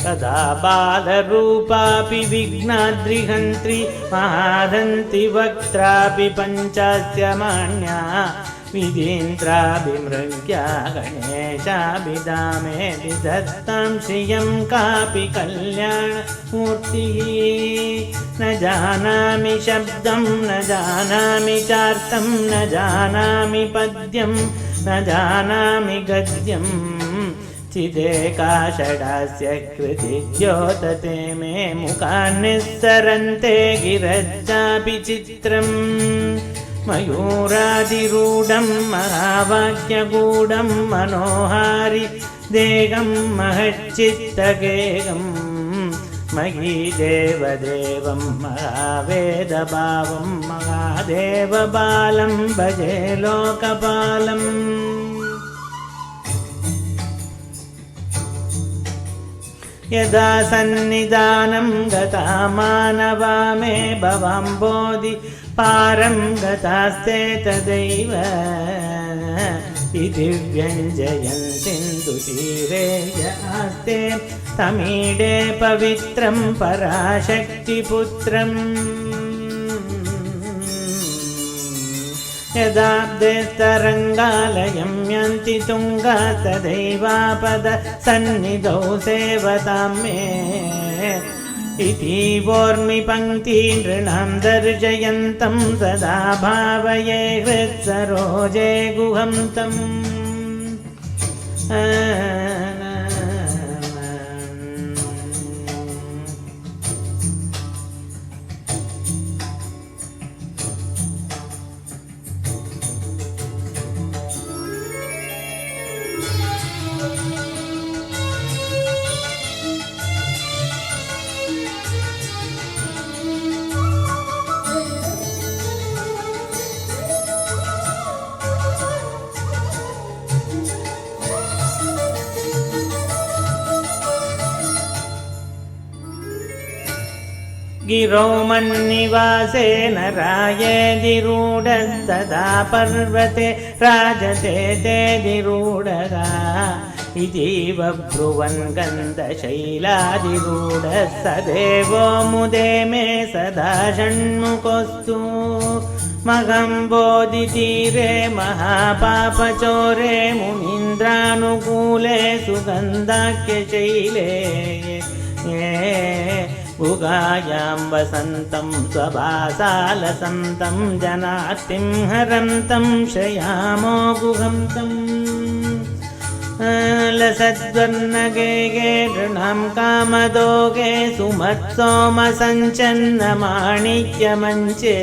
तदा बालरूपापि विघ्नाद्रिहन्त्री महादन्ति वक्त्रापि पञ्चास्य मान्या विधीन्द्राभिमृग्या गणेशाभिधामेति दत्तां श्रियं कापि कल्याणमूर्तिः। न जानामि शब्दं न जानामि चार्थं न जानामि पद्यं न जानामि गद्यं चिदेकाषडास्य कृति द्योतते मे मुखान्निस्सरन्ते गिरज्जापि चित्रम् मयूरादिरूढं महावाक्यगूढं मनोहारि देहं महच्चित्तगेहं महीदेवदेवं महावेदभावं महादेवबालं भजे लोकपालम्। यदा सन्निधानं गता मानवा मे भवाम्बोधि पारं गतास्ते तदैव इति व्यञ्जयन्तीन्दुतीरे यास्ते तमीडे पवित्रं पराशक्तिपुत्रम्। यदाब्देस्तरङ्गालयं यन्ति तुङ्गा तदैवापद सन्निधौ सेवतां मे इति वोर्मि पङ्क्ति नृणां दर्शयन्तं सदा भावये हृत्सरोजे गुहं तम्। गिरौ मन्निवासेन रायेदिरूढस्तदा पर्वते राजते तेदिरूढः इतीव ब्रुवन् गन्धशैलादिरूढः स देवो मुदे मे सदा षण्मुखोऽस्तु। मगम्बोधितीरे महापापचोरे मुनीन्द्रानुकूले सुगन्धाख्यशैले भुगायां वसन्तं स्वभासालसन्तं जनार्तिं हरन्तं शयामो गुहं तम्। लसद्वर्णगेगे नृणां कामदोगे सुमत्सोमसञ्चन्नमाणिक्यमञ्चे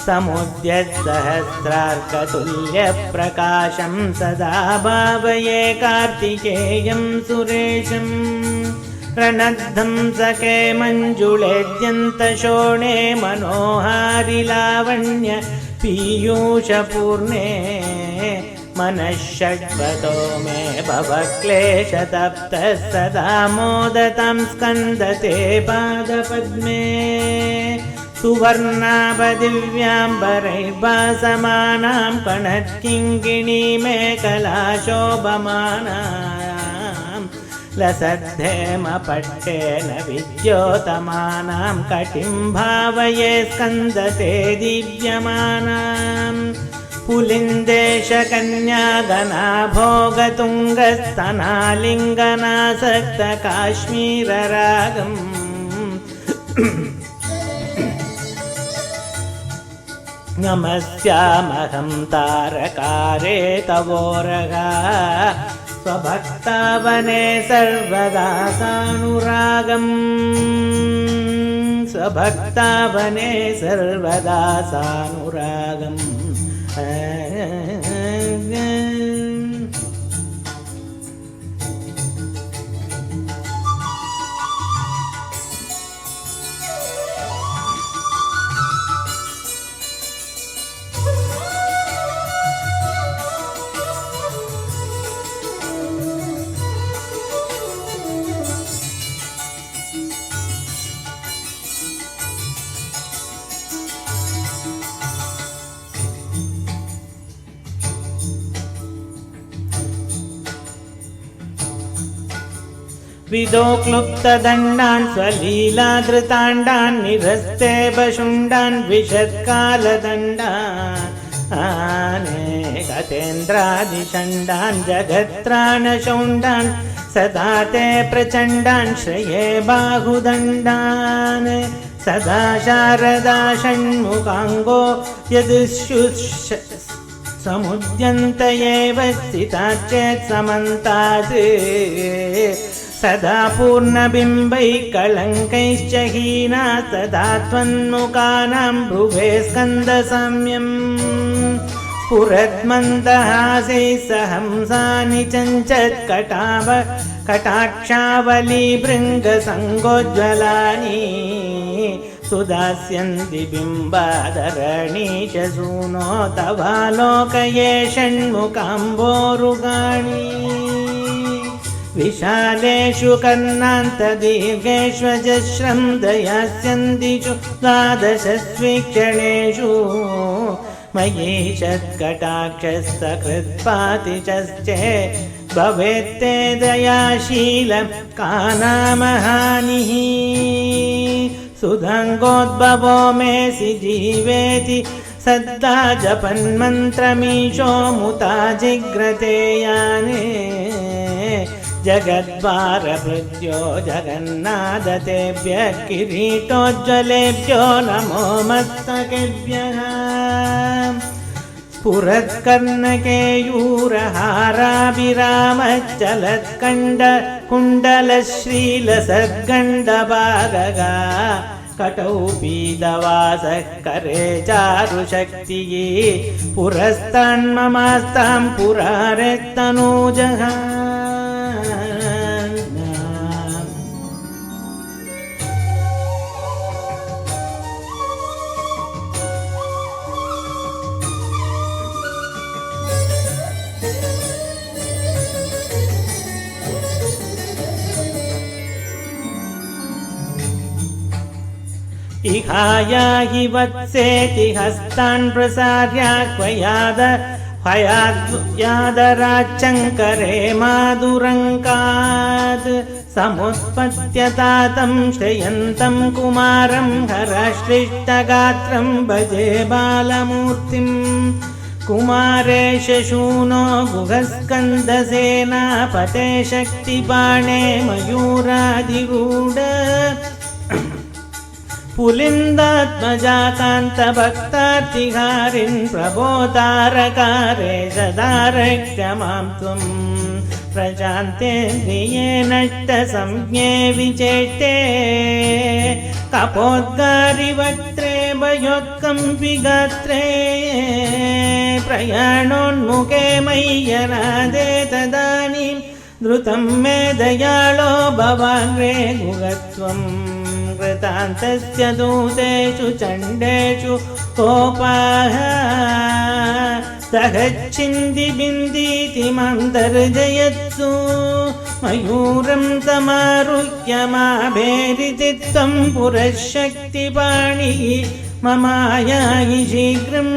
समुद्यत्सहस्रार्कतुल्यप्रकाशं सदा भावये कार्तिकेयं सुरेशम्। रणद्धं सखे मञ्जुळेद्यन्तशोणे मनोहारि लावण्य पीयूषपूर्णे मनःषड्वतो मे भवक्लेशतप्तः सदा मोदतां स्कन्दते पादपद्मे। सुवर्णाभदिव्याम्बरैर्भासमानां कणत्किङ्किणी मे कलाशोभमानां लसद्धेमपट्टेन विद्योतमानां कटिं भावये स्कन्दते दीप्यमानां। पुलिन्देशकन्यागनाभोगतुङ्गस्तनालिङ्गनासक्तकाश्मीररागम् नमस्यामहं तारकारे तवोरगा स्वभक्तावने सर्वदा सानुरागम्। स्वभक्तावने सर्वदा सानुरागम्। विदो क्लुप्तदण्डान् स्वलीलाधृताण्डान् निरस्ते पशुण्डान् विषत्कालदण्डान् गतेन्द्रादिषण्डान् जगत्राणशौण्डान् सदा ते प्रचण्डान् श्रये बाहुदण्डान् सदा शारदा षण्मुखाङ्गो यदुष्युः समुद्यन्त एव स्थिता चेत् समन्तात् सदा पूर्णबिम्बैः कलङ्कैश्च हीना तदा त्वन्मुखानां भ्रुवे स्कन्दसाम्यम् स्फुरद्मन्दहासैः सहंसानि कटाक्षावलीभृङ्गसङ्गोज्ज्वलानि सुदास्यन्ति बिम्बादरणी च सूनो तवालोकये षण्मुखाम्बोरुगाणि विशालेषु कर्णान्तदीर्घेष्वजस्रं दयास्यन्तिषु द्वादशस्वीक्षणेषु मयि षत्कटाक्षस्तकृत्पातिश्चे भवेत्ते दयाशीलं कानामहानिः सुधङ्गोद्भवो मेऽसि जीवेति सद्दा जपन्मन्त्रमीशो मुता जिग्रते याने जगद्वारभृत्यो जगन्नाथतेभ्यः किरीटोज्ज्वलेभ्यो नमो मस्तकेभ्यः स्फुरत्कर्णकेयूरहाराभिरामच्चलत्कण्डकुण्डलश्रीलसद्गण्डभागगा कटौ पीतवासः करे चारुशक्तिः पुरस्तान्ममास्तां पुरारेत्तनूजः इहायाहि वत्सेति हस्तान् प्रसार्याह्वयादराच्चङ्करे माधुरङ्कात् समुत्पत्यतातं श्रयन्तं कुमारं हरश्लिष्टगात्रं भजे बालमूर्तिम् कुमारेश शूनो गुहस्कन्दसेनापते शक्तिबाणे मयूराधिरूढ पुलिन्दात्मजाकान्तभक्तार्तिहारिन् प्रबोधारकारे सदा रक्ष मां त्वं प्रशान्तेन्द्रिये नष्टसंज्ञे विचेष्टे कपोद्गारिवक्त्रे भयोत्कम्पिगात्रे प्रयाणोन्मुखे मय्यनादे तदानीं द्रुतं मे दयाळो भवाङ्ग्रे गुहत्वम् कृतान्तस्य दूतेषु चण्डेषु कोपाः सहच्छिन्ति बिन्दीति मन्तर्जयत्सु मयूरं समारुह्य माभेरिति त्वं पुरःशक्तिपाणिः ममायाहि शीघ्रम्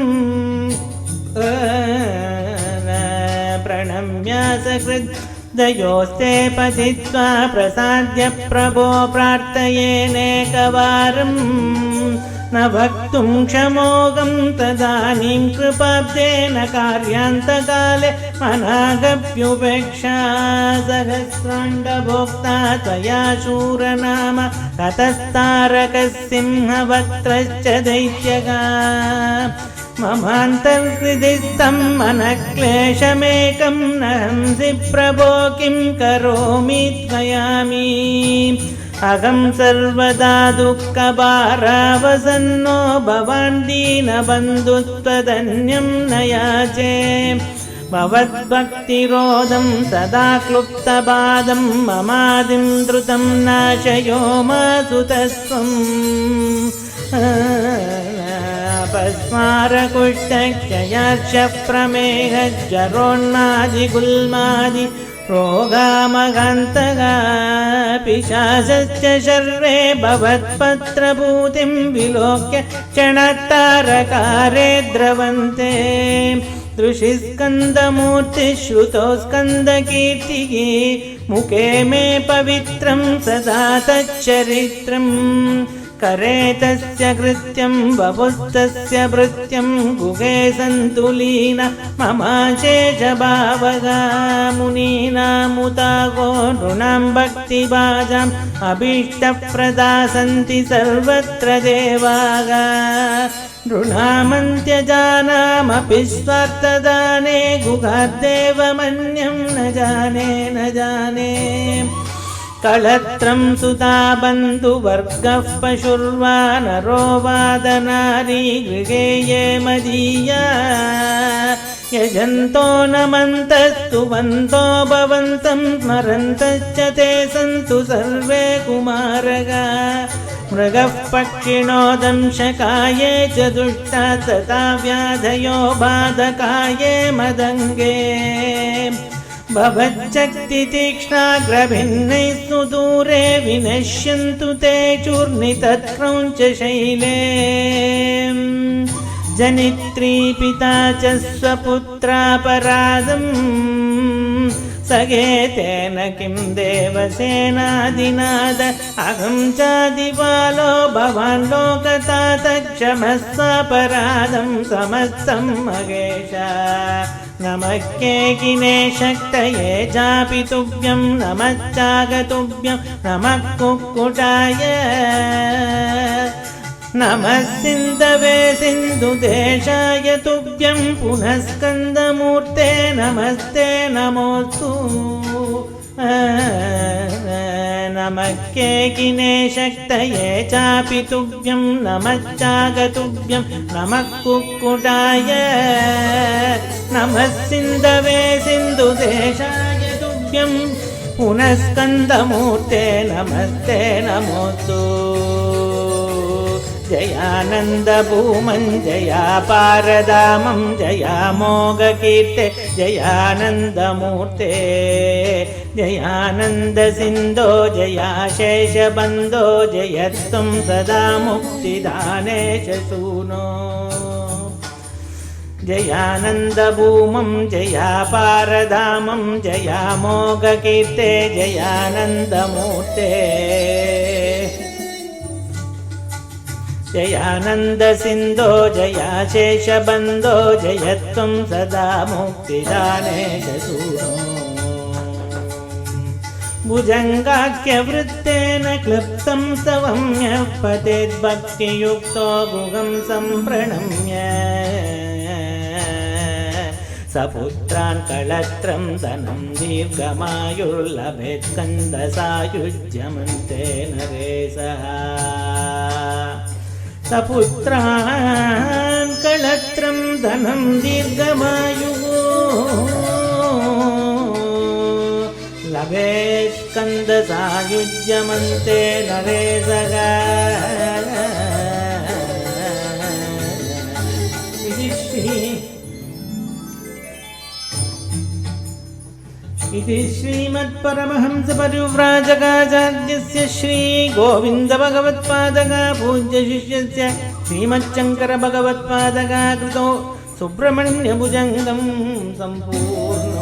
प्रणम्य सकृत् दयोस्ते पतित्वा प्रसाद्य प्रभो प्रार्थयेनेकवारं न वक्तुं क्षमोगं तदानीं कृपाब्देन कार्यान्तकाले मनागप्युपेक्षा सहस्राण्डभोक्ता त्वया शूरनाम ततस्तारकः सिंहवक्त्रश्च दैत्यगा ममान्तर्हृदिस्थं मनक्लेशमेकं न हंसि प्रभो किं करोमि त्वयामि अहं सर्वदा दुःखभारावसन्नो भवान् दीनबन्धुत्वधन्यं न याचे भवद्भक्तिरोधं सदा क्लुप्तपादं ममादिं द्रुतं नाशयो मासुतस्त्वम् अपस्मारकुष्ठक्षयार्षप्रमेहज्वरोन्मादिगुल्मादि रोगामघान्तगा पिशाचश्च शर्वे भवत्पत्रभूतिं विलोक्य क्षणत्तारकारे द्रवन्ते दृशि स्कन्दमूर्तिः श्रुतौ स्कन्दकीर्तिः मुखे मे पवित्रं सदा तच्चरित्रम् करे तस्य कृत्यं वपुस्तस्य भृत्यं गुहे सन्तुलीन ममाशेषभावगा मुनीनामुतागो नृणां भक्तिभाजाम् अभीष्टप्रदा सन्ति सर्वत्र देवागा नृणामन्त्यजानामपि स्वार्थदाने गुहाद्देवमन्यं न जाने कलत्रं सुता बन्धुवर्गः पशुर्वा नरो वादनारी गृहे ये मदीया यजन्तो नमन्तस्तुवन्तो भवन्तं स्मरन्तश्च ते सन्तु सर्वे कुमारगा मृगः पक्षिणो दंशकाये च दुष्टा तथा व्याधयो बाधकाये मदङ्गे भवच्छक्तितीक्ष्णाग्रभिन्नैः सुदूरे विनश्यन्तु ते चूर्णितक्रौञ्चशैले जनित्री पिता च स्वपुत्रापराधम् सगेतेन किं देवसेनादिनाद अहं चादिबालो भवान् लोकतातक्षमस्वापराधं समस्तं महेश नमः केकिने शक्तये चापि तुभ्यं नमश्चागतुभ्यं नमः कुक्कुटाय नमः सिन्धवे सिन्धुदेशाय तुभ्यं पुनः स्कन्दमूर्ते नमस्ते नमोऽस्तु नमः केकिने शक्तये चापि तुभ्यं नमश्चागतुभ्यं नमः कुक्कुटाय नमः सिन्धवे सिन्धुदेशाय तुभ्यं पुनः स्कन्दमूर्ते नमस्ते नमोऽस्तु जयानन्दभूमं जयापारधामं जयामोघकीर्ते जयानन्दमूर्ते जयानन्दसिन्धो जयाशेषबन्धो जयत्वं सदा मुक्तिदानेश सूनो जयानन्दभूमं जयापारधामं जयामोघकीर्ते जयानन्दमूर्ते जयानन्दसिन्धो जयाशेषबन्धो जयत्वं सदा मुक्तिदानेश सूनो भुजङ्गाख्यवृत्तेन क्लृप्तं सवम्यः पतेद्भक्तियुक्तो गुहं सम्प्रणम्य सपुत्रान् कलत्रं धनं दीर्घमायुर्लभेत् स्कन्दसायुज्यमन्ते नरेशः सपुत्रान् कलत्रं धनं दीर्घमायुः लभेत् स्कन्दसायुज्यमन्ते नरेशः इति श्रीमत्परमहंसपरिव्राजकाचार्यस्य श्रीगोविन्दभगवत्पादका पूज्यशिष्यस्य श्रीमच्छङ्करभगवत्पादका कृतो सुब्रह्मण्यभुजङ्गं सम्पूर्ण